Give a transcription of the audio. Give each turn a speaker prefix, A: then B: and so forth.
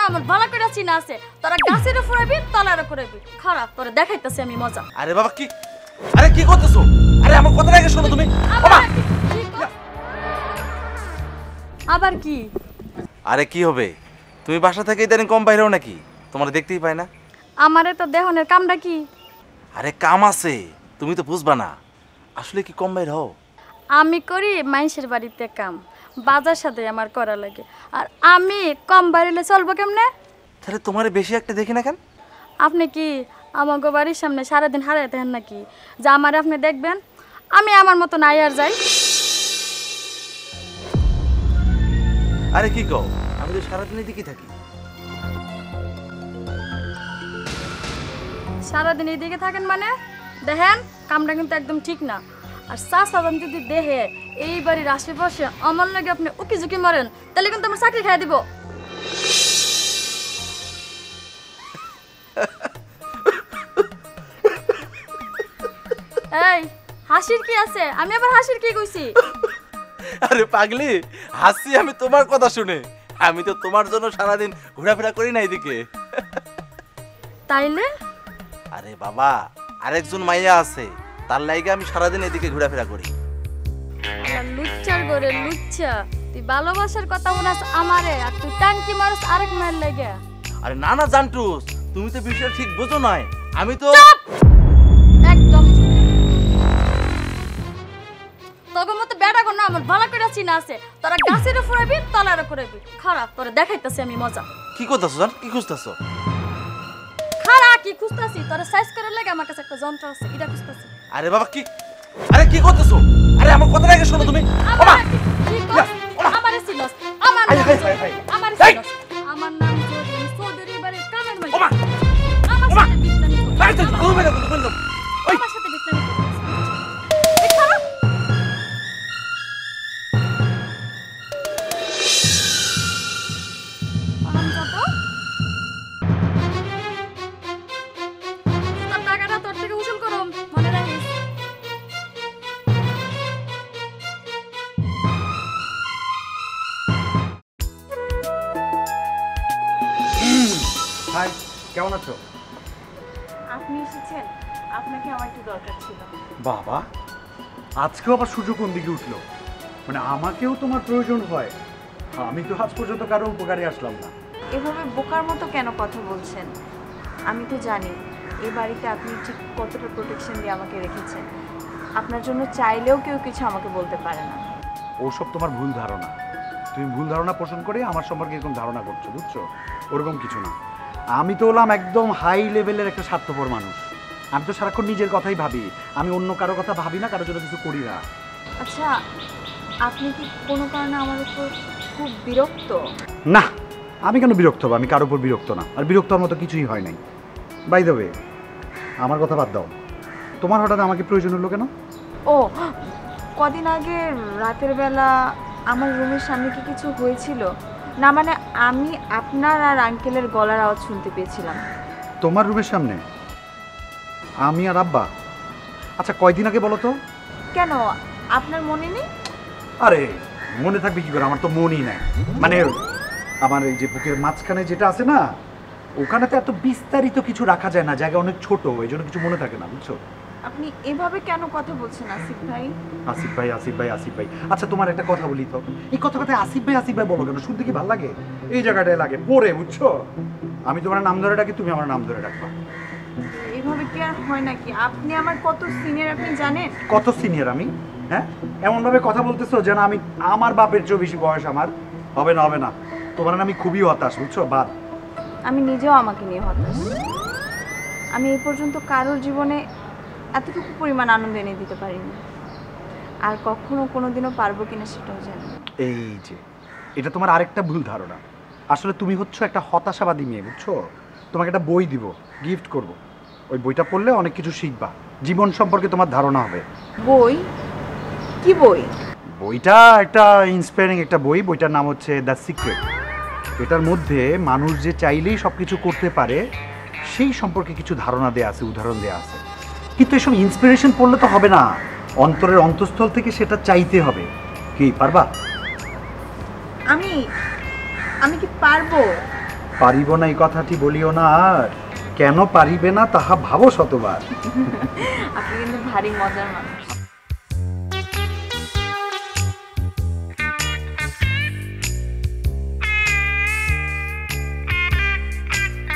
A: আমার ভালো করে চিনা আছে তোরা গাছের উপর আইবি তলার উপর আইবি খারাপ তোরা দেখাইতাছি আমি মজা
B: আরে বাবা কি আরে কি করতেছো আরে আমার কথাটা আগে শোনো তুমি
A: আবার কি
B: আরে কি হবে তুমি বাসা থেকে ইদানিং কম বাইরেও নাকি তোমার দেখতেই পাই না
A: আমারে তো দেহনের কামটা কি
B: আরে কাম আছে তুমি তো বুঝবা না আসলে কি কম বাইর হও
A: আমি করি মানুষের বাড়িতে কাম বাজার সাথে আমার করা লাগে আর আমি কম বাড়িলে চলবো কেমনে
B: তাহলে তোমারে বেশি একটা দেখি না কেন
A: আপনি কি আমাকে বাড়ির সামনে সারাদিন হারাই থাকেন নাকি যা আমার আপনি দেখবেন আমি আমার মতো নাই আর যাই
B: আরে কি কও আমি তো সারাদিন এদিকে থাকি
A: সারাদিন এইদিকে থাকেন মানে দেখেন কামটা কিন্তু একদম ঠিক না আর সাধারণ যদি দেহে এই বাড়ির আশেপাশে আমার লাগে আপনি উকি ঝুঁকি মরেন তাহলে কিন্তু আমার চাকরি খাই দিব এই হাসির কি আছে আমি আবার হাসির কি কইছি
B: আরে পাগলি হাসি আমি তোমার কথা শুনে আমি তো তোমার জন্য সারাদিন ঘোরাফেরা করি না এদিকে
A: তাইলে
B: আরে বাবা আরেকজন মাইয়া আছে তার লাইগে আমি সারাদিন এদিকে ঘোরাফেরা করি
A: লুচ্চার করে লুচ্চা তুই ভালোবাসার কথা বলাস আমারে আর তুই টাঙ্কি মারস আরেক মায়ের লাগে
B: আরে না না জানটুস তুমি তো বিষয়টা ঠিক বুঝো নাই আমি তো
A: একদম তোর মতো বেড়া কোন আমার ভালো করে চিনা আছে তোরা গাছের উপর আইবি তলার উপর আইবি খারাপ তোরা দেখাইতাছি আমি মজা
B: কি করতেছো জান কি খুঁজতেছো
A: খারাপ কি খুঁজতাছি তোরা সাইজ করার লাগে আমার কাছে একটা যন্ত্র আছে এটা খুঁজতাছি
B: আরে বাবা কি আরে কি করতেছো আরে আমার কথাটা আগে শোনো তুমি
A: আমারে সিলস আমার আমারে সিলস আমার নাম চৌধুরী বাড়ির কামের মাই আমার সাথে বিছানি আমার সাথে বিছানি এই খারাপ আরাম যাবো তোর টাকাটা তোর থেকে উসুল করো মনে রাখিস
C: হাই কেমন আছো
D: আপনি এসেছেন আপনাকে আমার একটু দরকার ছিল
C: বাবা আজকেও আবার সূর্য কোন দিকে উঠলো মানে আমাকেও তোমার প্রয়োজন হয় আমি তো আজ পর্যন্ত কারো উপকারে আসলাম না
D: এভাবে বোকার মতো কেন কথা বলছেন আমি তো জানি এই বাড়িতে আপনি ঠিক কতটা প্রোটেকশন দিয়ে আমাকে রেখেছেন আপনার জন্য চাইলেও কেউ কিছু আমাকে বলতে পারে না
C: ওসব তোমার ভুল ধারণা তুমি ভুল ধারণা পোষণ করে আমার সম্পর্কে এরকম ধারণা করছো বুঝছো ওরকম কিছু না আমি তো হলাম একদম হাই লেভেলের একটা স্বার্থপর মানুষ আমি তো সারাক্ষণ নিজের কথাই ভাবি আমি অন্য কারো কথা ভাবি না কারোর জন্য কিছু করি না
D: আচ্ছা আপনি কি কোনো কারণে আমার উপর খুব বিরক্ত
C: না আমি কেন বিরক্ত হবো আমি কারোর উপর বিরক্ত না আর বিরক্তর মতো কিছুই হয় নাই বাই দ্য ওয়ে আমার কথা বাদ দাও তোমার হঠাৎ আমাকে প্রয়োজন হলো কেন
D: ও কদিন আগে রাতের বেলা আমার রুমের সামনে কি কিছু হয়েছিল না মানে আমি আপনার আর আঙ্কেলের গলার আওয়াজ শুনতে পেয়েছিলাম
C: তোমার রুমের সামনে আমি আর আব্বা আচ্ছা কয়দিন আগে বলো তো
D: কেন আপনার মনে নেই
C: আরে মনে থাকবে কি করে আমার তো মনই নাই মানে আমার এই যে বুকের মাঝখানে যেটা আছে না ওখানে তো এত বিস্তারিত কিছু রাখা যায় না জায়গা অনেক ছোট এই জন্য কিছু মনে থাকে না বুঝছো
D: আপনি এভাবে কেন কথা বলছেন আসিফ ভাই
C: আসিফ ভাই আসিফ ভাই আসিফ ভাই আচ্ছা তোমার একটা কথা বলি তো এই কথায় আসিফ ভাই বলো কেন শুনতে কি ভালো লাগে এই জায়গাটায় লাগে পরে বুঝছো আমি তোমার নাম ধরে ডাকি তুমি আমার নাম ধরে ডাকবা
D: এভাবে কি আর হয় নাকি আপনি আমার কত সিনিয়র আপনি জানেন
C: কত সিনিয়র আমি হ্যাঁ এমন ভাবে কথা বলতেছো যেন আমি আমার বাপের চেয়েও বেশি বয়স আমার হবে না তোমার আমি খুবই হতাশ বুঝছো বাদ
D: আমি নিজেও আমাকে নিয়ে হতাশ আমি এই পর্যন্ত কারোর জীবনে এতটুকু পরিমাণ আনন্দ এনে দিতে পারিনি আর কখনো কোনোদিনও পারবো কিনা সেটাও জানি না
C: এই যে এটা তোমার আরেকটা ভুল ধারণা আসলে তুমি হচ্ছ একটা হতাশাবাদী মেয়ে বুঝছো তোমাকে একটা বই দিব গিফট করব ওই বইটা পড়লে অনেক কিছু শিখবা জীবন সম্পর্কে তোমার ধারণা হবে
D: বই কি বই
C: বইটা একটা ইন্সপায়ারিং একটা বই বইটার নাম হচ্ছে দ্য সিক্রেট এটার মধ্যে মানুষ যে চাইলেই সব কিছু করতে পারে সেই সম্পর্কে কিছু ধারণা দেয়া আছে উদাহরণ দেয়া আছে কিন্তু এসব ইন্সপিরেশন পড়লে তো হবে না অন্তরের অন্তঃস্থল থেকে সেটা চাইতে হবে কি পারবা
D: আমি কি পারবো
C: পারিব না এই কথাটি বলিও না, আর কেন পারিবে না তাহা ভাবো শতবার।
D: আপনি কিন্তু ভারী মজার মানুষ।